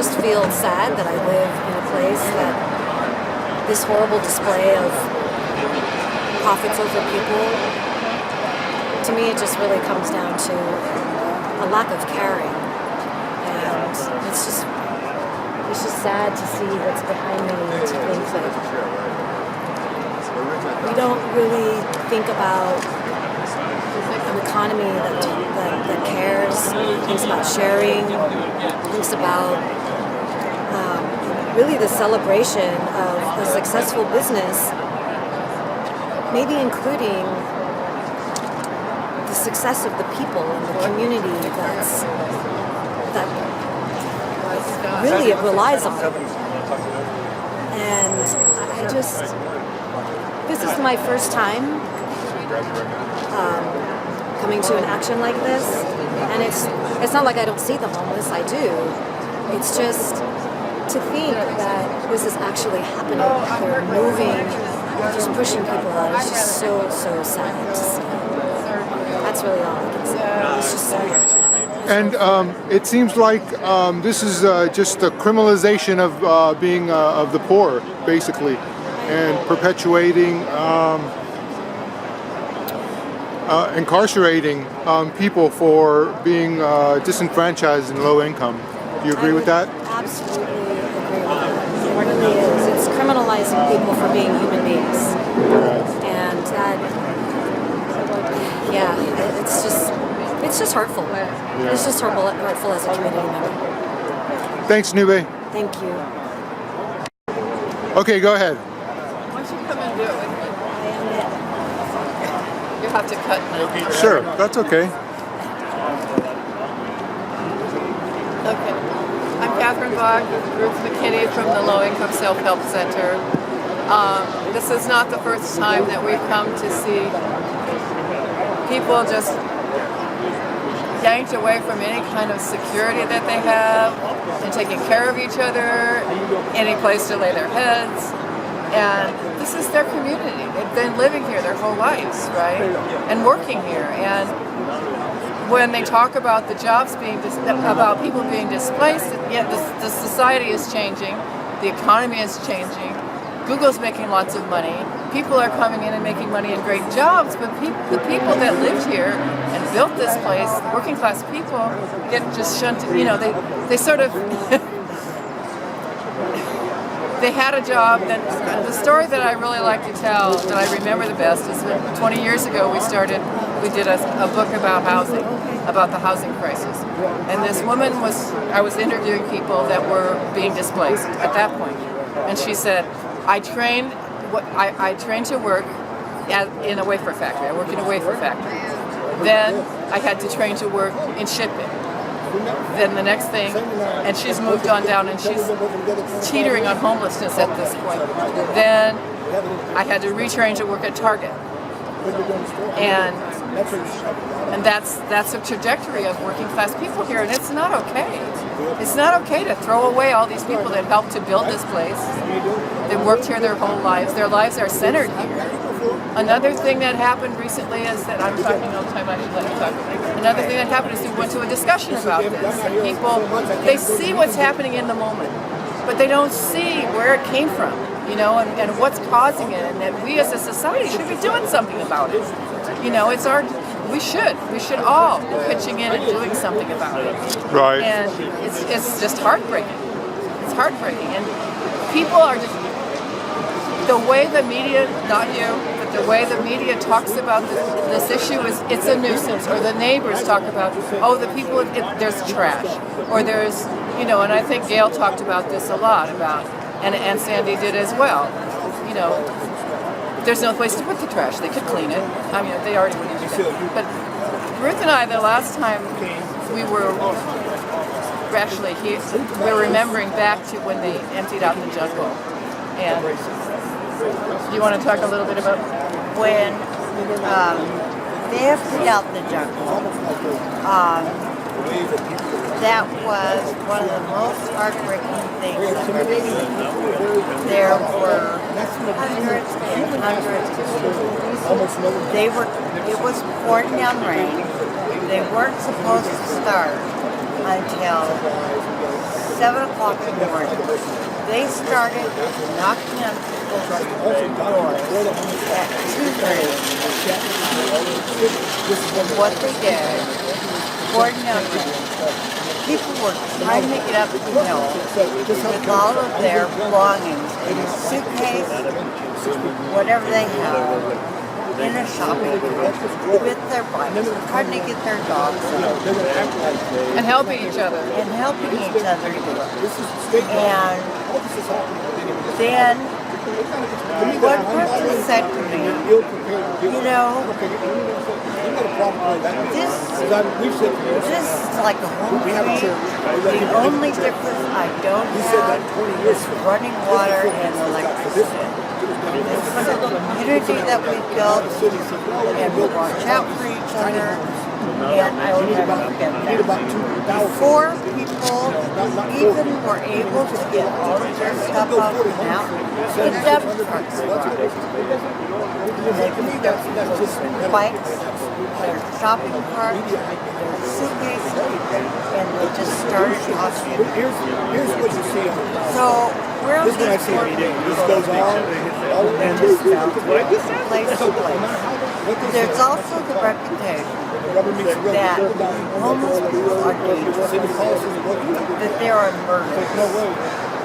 just feel sad that I live in a place that this horrible display of profits over people, to me it just really comes down to a lack of caring. And it's just sad to see what's behind me and to think that we don't really think about an economy that cares, thinks about sharing, thinks about really the celebration of a successful business, maybe including the success of the people and the community that really it relies on. And this is my first time coming to an action like this, and it's not like I don't see the homeless, I do. It's just to think that this is actually happening, they're moving, just pushing people out, it's just so sad to see. That's really all I can say. It's just sad. And it seems like this is just a criminalization of being of the poor, basically, and perpetuating, incarcerating people for being disenfranchised and low income. Do you agree with that? Absolutely agree with that. It really is. It's criminalizing people for being human beings. And that, it's just hurtful. Yeah. It's just hurtful as a community member. Thanks, Nube. Thank you. Okay, go ahead. Why don't you come and do it with me? You have to cut now. Sure, that's okay. Okay. I'm Catherine Bach, Ruth McKinney from the Low Income Self-Help Center. This is not the first time that we've come to see people just yanked away from any kind of security that they have and taking care of each other, any place to lay their heads. And this is their community. They've been living here their whole lives, right? And working here. And when they talk about the jobs about people being displaced, yet the society is changing, the economy is changing, Google's making lots of money, people are coming in and making money in great jobs, but the people that lived here and built this place, working class people, get just shunted, they sort of, they had a job. That the story that I really like to tell, that I remember the best, is that 20 years ago we did a book about housing, about the housing crisis. And this woman I was interviewing people that were being displaced at that point. And she said, I trained to work in a wafer factory. I worked in a wafer factory. Then I had to train to work in shipping. Then the next thing, and she's moved on down and she's teetering on homelessness at this point. Then I had to retrain to work at Target. And that's a trajectory of working class people here, and it's not okay. It's not okay to throw away all these people that helped to build this place. They worked here their whole lives. Their lives are centered here. Another thing that happened recently is that I'm talking all the time. I should let you talk. Another thing that happened is we went to a discussion about this. And people, they see what's happening in the moment, but they don't see where it came from, and what's causing it, and that we as a society should be doing something about it. It's we should all be pitching in and doing something about it. Right. And it's just heartbreaking. It's heartbreaking. And people are just, the way the media, not you, but the way the media talks about this issue is it's a nuisance. Or the neighbors talk about, the people, there's trash. Or there's, and I think Gail talked about this a lot, and Sandy did as well. There's no place to put the trash. They could clean it. I mean, they already would do that. But Ruth and I, the last time we were actually here, we were remembering back to when they emptied out the jungle. And do you want to talk a little bit about when they emptied out the jungle? That was one of the most heartbreaking things I've ever seen. There were hundreds and hundreds of people. It was pouring down rain. They weren't supposed to start until 7 o'clock in the morning. They started knocking on people's doors at 2:30. And what they did, according to people were trying to get up the hill with all of their belongings in a suitcase, whatever they have, in a shopping cart, with their bikes, trying to get their dogs out. And helping each other. And helping each other do it. And then one person said to me, you know, this is like a home tree. The only difference I don't have is running water and electricity. It's a community that we built, and we watch out for each other, and I will never forget that. Before people even were able to get all of their stuff off the mountain, the dump trucks arrived. They picked up people's bikes, their shopping carts, their suitcases, and they just started tossing them. Here's what you see. So we're This is what I see every day. This goes on all the way to place to place. There's also the reputation that homeless people are dangerous, that there are murders,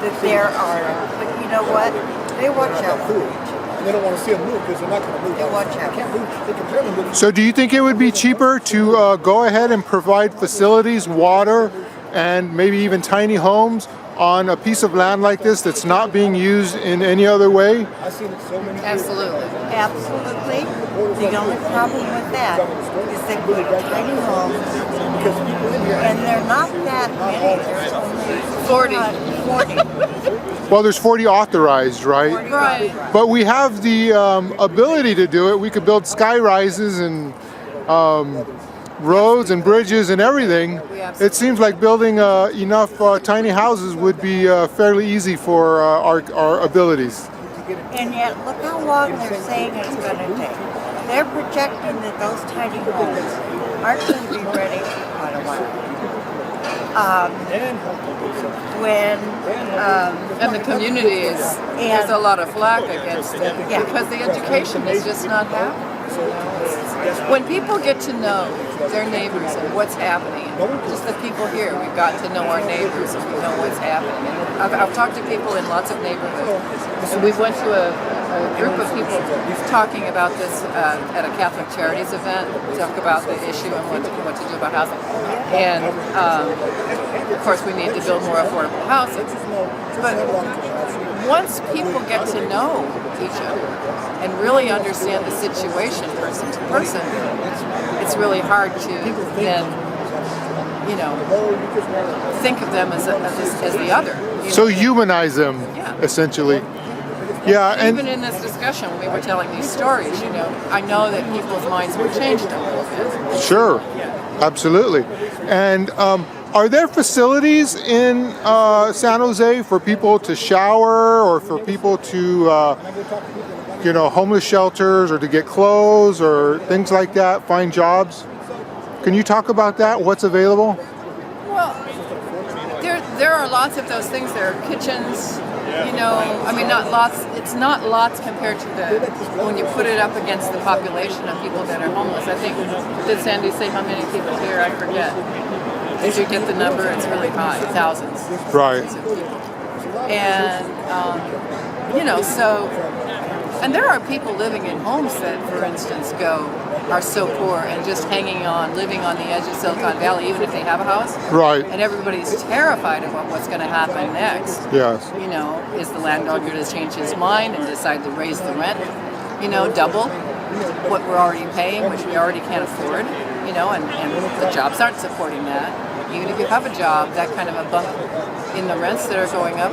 that there are, but you know what? They watch out for each other. They don't want to see them move because they're not going to move. They watch out. They can't move. They can barely move. So do you think it would be cheaper to go ahead and provide facilities, water, and maybe even tiny homes on a piece of land like this that's not being used in any other way? I've seen it so many Absolutely. Absolutely. The only problem with that is that we're tiny homes, and they're not that many. There's only 40. Well, there's 40 authorized, right? Right. But we have the ability to do it. We could build sky rises and roads and bridges and everything. It seems like building enough tiny houses would be fairly easy for our abilities. And yet, look how long they're saying it's going to take. They're projecting that those tiny homes aren't going to be ready for quite a while. And the community has a lot of flack against it because the education is just not happening. When people get to know their neighbors and what's happening, just the people here, we've got to know our neighbors and we know what's happening. And I've talked to people in lots of neighborhoods. And we went to a group of people talking about this at a Catholic Charities event, talk about the issue and what to do about housing. And of course we need to build more affordable housing. But once people get to know each other and really understand the situation person to person, it's really hard to then, think of them as the other. So humanize them, essentially. Yeah, and even in this discussion, when we were telling these stories, I know that people's minds were changed a little bit. sure, absolutely. And are there facilities in San Jose for people to shower or for people to, homeless shelters or to get clothes or things like that, find jobs? Can you talk about that? What's available? Well, there are lots of those things. There are kitchens, not lots. It's not lots compared to when you put it up against the population of people that are homeless. I think, did Sandy say how many people here? I forget. Did you get the number? It's really high, thousands. Right. Of people. And, and there are people living in homes that, for instance, are so poor and just hanging on, living on the edge of Silicon Valley, even if they have a house. Right. And everybody's terrified of what's going to happen next. Yes. Is the landlord going to change his mind and decide to raise the rent, double what we're already paying, which we already can't afford, and the jobs aren't supporting that. Even if you have a job, that kind of a bump in the rents that are going up,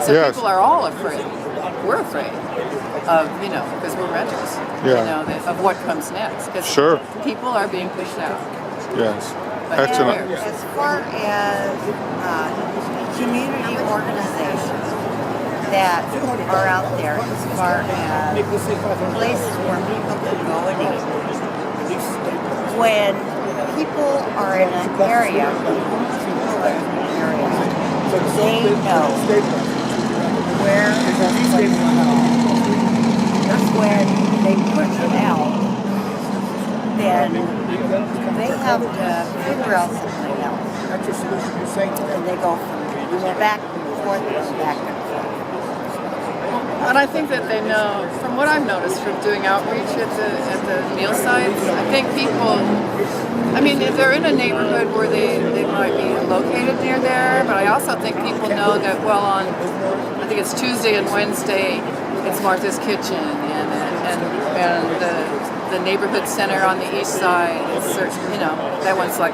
So Yes. people are all afraid. We're afraid of, because we're renters, of what comes next. Because Sure. people are being pushed out. Yes. But Excellent. As far as community organizations that are out there, as far as places where people can go and eat, when people are in an area, when homeless people are in an area, they know where the place is. When they push it out, then they have to figure out something else. That's your solution. You're saying And they go from back and forth and back and forth. And I think that they know, from what I've noticed from doing outreach at the meal sites, I think people, I mean, if they're in a neighborhood where they might be located near there, but I also think people know that, well, on, I think it's Tuesday and Wednesday, it's Martha's Kitchen, and the neighborhood center on the east side, is certain, you know, that one's like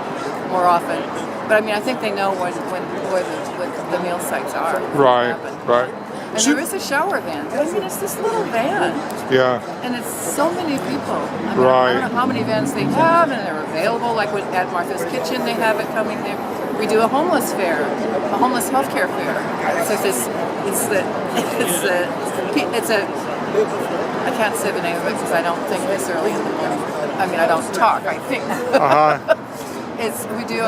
more often. But I mean, I think they know where the meal sites are. Right, right. And there is a shower van. I mean, it's this little van. Yeah. And it's so many people. I mean, Right. I don't know how many vans they have, and they're available. Like at Martha's Kitchen, they have it coming there. We do a homeless fair, a homeless healthcare fair. So it's a. I can't say the name of it because I don't think this early in the morning. I mean, I don't talk. I think. We do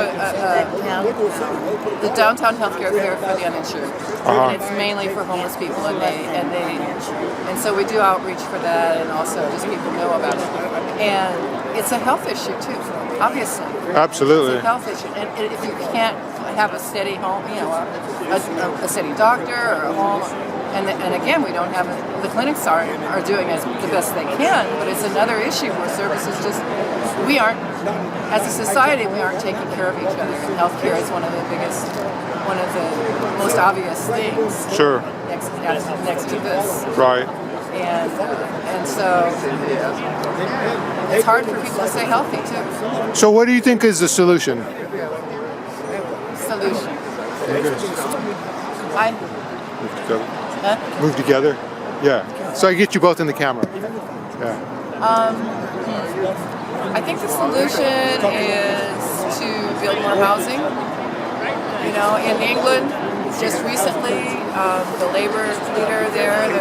the downtown healthcare fair for the uninsured, and it's mainly for homeless people, and so we do outreach for that, and also just people know about it. And it's a health issue too, obviously. Absolutely. It's a health issue, and if you can't have a steady home, you know, a steady doctor or a home. And again, we don't have the clinics are doing as the best they can, but it's another issue where services just we aren't as a society we aren't taking care of each other. And healthcare is one of the most obvious things. Sure. Next to this. Right. And so it's hard for people to stay healthy too. So what do you think is the solution? Solution. Move together? Yeah. So I get you both in the camera. Yeah. I think the solution is to build more housing. You know, in England, just recently, the Labour leader there, the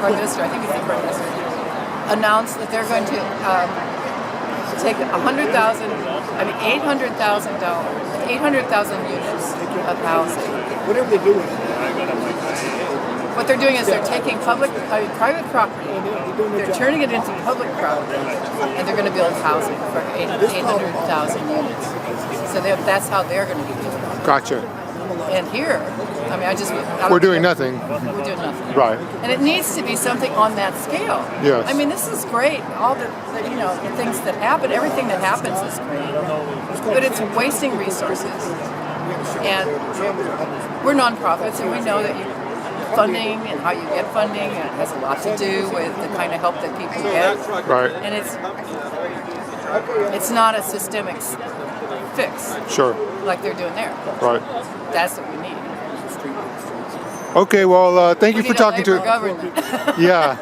Prime Minister, I think he's the Prime Minister, announced that they're going to take 800,000 units of housing. whatever they're doing. What they're doing is they're taking private property, they're turning it into public property, and they're going to build housing for 800,000 units. So that's how they're going to be doing it. Gotcha. And here, I mean, we're doing nothing. We're doing nothing. Right. And it needs to be something on that scale. Yes. I mean, this is great. All the things that happen, everything that happens is great. But it's wasting resources. And we're nonprofits, and we know that funding and how you get funding has a lot to do with the kind of help that people get. Right. And it's not a systemic fix. Sure. Like they're doing there. Right. That's what we need. Okay, well, thank you We for need a talking to labor government. Yeah.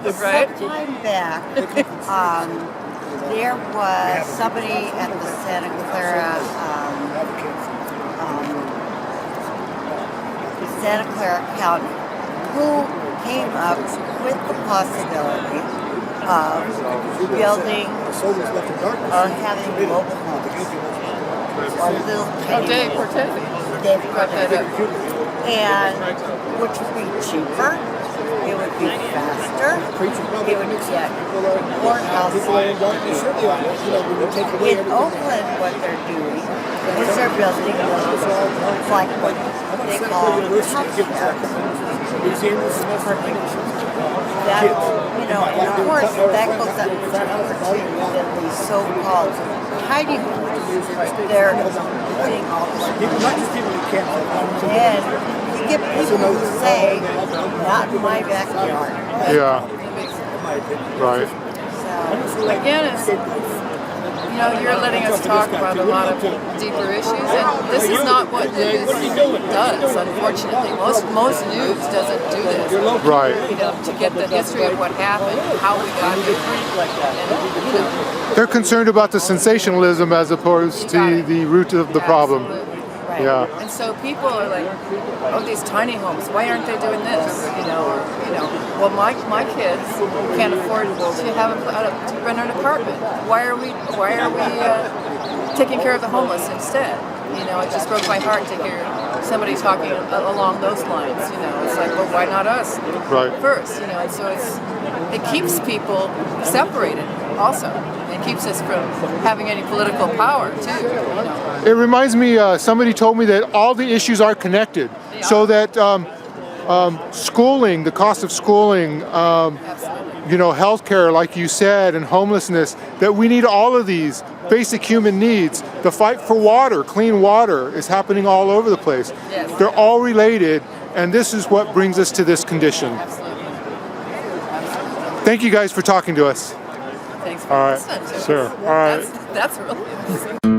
Right? Sometime back, there was somebody at the Santa Clara County who came up with the possibility of building or having mobile homes or little tiny Dave homes. Cortez. Dave Brought that up. And which would be cheaper, it would be faster, it would get more housing. In Oakland, what they're doing is they're building like what they call healthcare. That, and of course, that goes up to these so-called tiny homes. They're putting all this and you get people who say, not in my backyard. Yeah. Right. So, Again, you're letting us talk about a lot of deeper issues, and this is not what news does, unfortunately. Most news doesn't do this. Right. To get the history of what happened, how we got here. And, They're concerned about the sensationalism as opposed to the root of the problem. Absolutely. right. Yeah. And so people are like, oh, these tiny homes, why aren't they doing this? Well, my kids can't afford to rent an apartment. Why are we taking care of the homeless instead? You know, it just broke my heart to hear somebody talking along those lines. You know, it's like, well, why not us Right. first? You know, and so it keeps people separated. Also, it keeps us from having any political power too. You know. It reminds me, somebody told me that all the issues are connected, so that schooling, the cost of schooling, Absolutely. you know, healthcare, like you said, and homelessness, that we need all of these basic human needs. The fight for water, clean water, is happening all over the place. Yes. They're all related, and this is what brings us to this condition. Absolutely. Thank you guys for talking to us. Thanks for All right. listening to us. Sure. All right. That's really amazing.